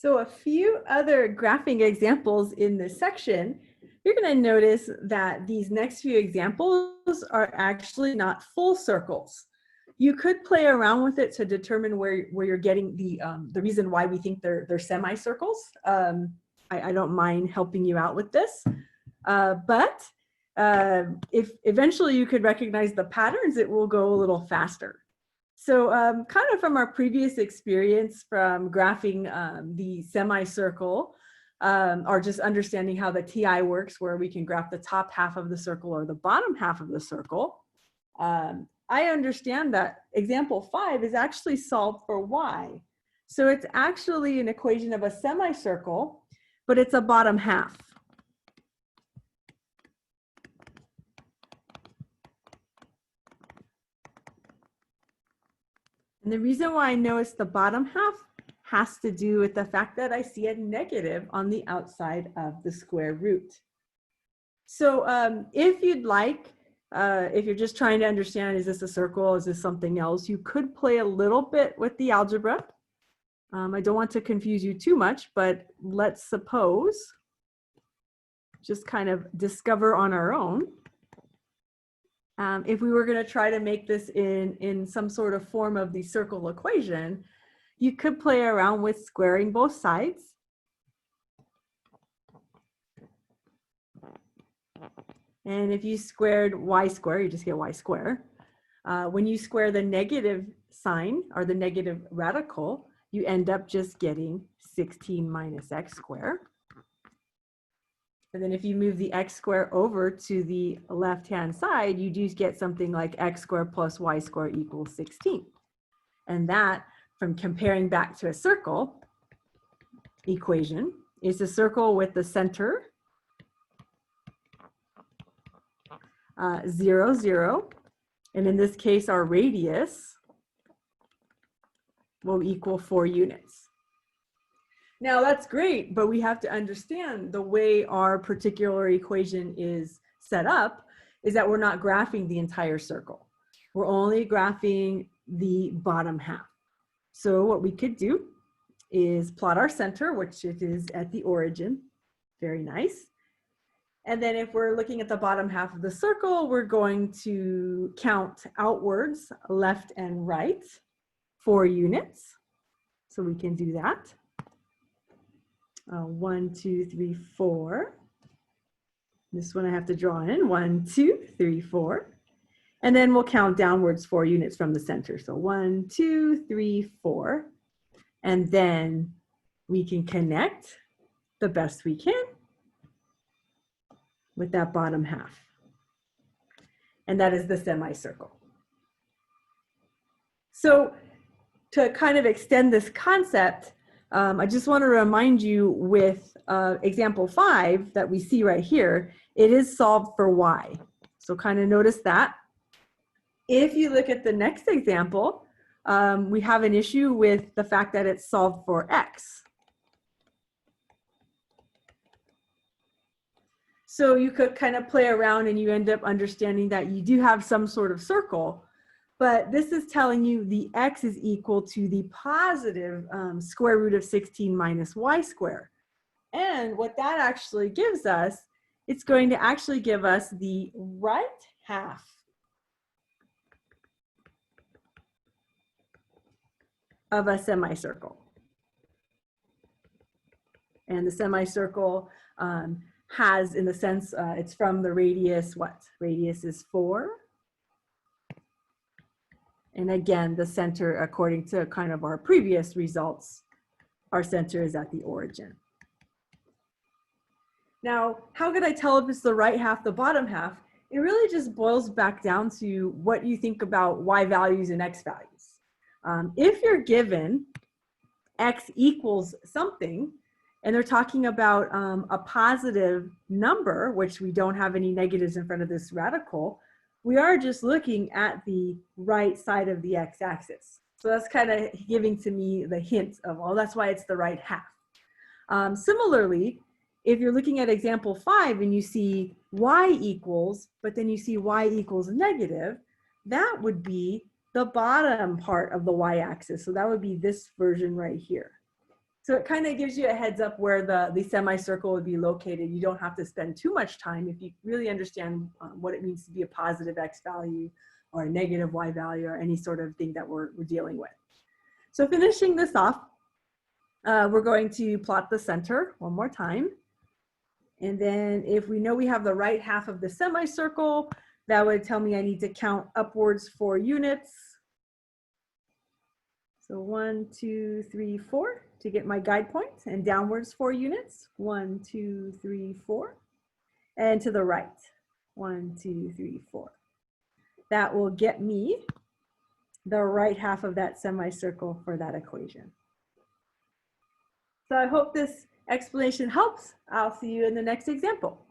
So a few other graphing examples in this section, you're going to notice that these next few examples are actually not full circles. You could play around with it to determine where you're getting the reason why we think they're semicircles. I don't mind helping you out with this, but if eventually you could recognize the patterns, it will go a little faster. So kind of from our previous experience from graphing the semicircle, or just understanding how the TI works, where we can graph the top half of the circle or the bottom half of the circle, I understand that example 5 is actually solved for y. So it's actually an equation of a semicircle, but it's a bottom half. And the reason why I know it's the bottom half has to do with the fact that I see a negative on the outside of the square root. So if you'd like, if you're just trying to understand, is this a circle, is this something else, you could play a little bit with the algebra. I don't want to confuse you too much, but let's suppose, just kind of discover on our own. If we were going to try to make this in some sort of form of the circle equation, you could play around with squaring both sides. And if you squared y squared, you just get y squared. When you square the negative sign or the negative radical, you end up just getting 16 minus x squared. And then if you move the x squared over to the left-hand side, you do get something like x squared plus y squared equals 16. And that, from comparing back to a circle equation, is a circle with the center 0, 0. And in this case, our radius will equal 4 units. Now that's great, but we have to understand the way our particular equation is set up is that we're not graphing the entire circle. We're only graphing the bottom half. So what we could do is plot our center, which it is at the origin. Very nice. And then if we're looking at the bottom half of the circle, we're going to count outwards, left and right, 4 units. So we can do that. 1, 2, 3, 4. This one I have to draw in. 1, 2, 3, 4. And then we'll count downwards 4 units from the center. So 1, 2, 3, 4. And then we can connect the best we can with that bottom half. And that is the semicircle. So to kind of extend this concept, I just want to remind you with example 5 that we see right here, it is solved for y. So kind of notice that. If you look at the next example, we have an issue with the fact that it's solved for x. So you could kind of play around and you end up understanding that you do have some sort of circle, but this is telling you the x is equal to the positive square root of 16 minus y squared. And what that actually gives us, it's going to actually give us the right half of a semicircle. And the semicircle has, in the sense, it's from the radius, what? Radius is 4. And again, the center, according to kind of our previous results, our center is at the origin. Now, how could I tell if it's the right half, the bottom half? It really just boils back down to what you think about y values and x values. If you're given x equals something, and they're talking about a positive number, which we don't have any negatives in front of this radical, we are just looking at the right side of the x-axis. So that's kind of giving to me the hint of, well, that's why it's the right half. Similarly, if you're looking at example 5 and you see y equals, but then you see y equals negative, that would be the bottom part of the y-axis. So that would be this version right here. So it kind of gives you a heads up where the semicircle would be located. You don't have to spend too much time if you really understand what it means to be a positive x value or a negative y value or any sort of thing that we're dealing with. So finishing this off, we're going to plot the center one more time. And then if we know we have the right half of the semicircle, that would tell me I need to count upwards 4 units. So 1, 2, 3, 4 to get my guide point, and downwards 4 units. 1, 2, 3, 4. And to the right, 1, 2, 3, 4. That will get me the right half of that semicircle for that equation. So I hope this explanation helps. I'll see you in the next example.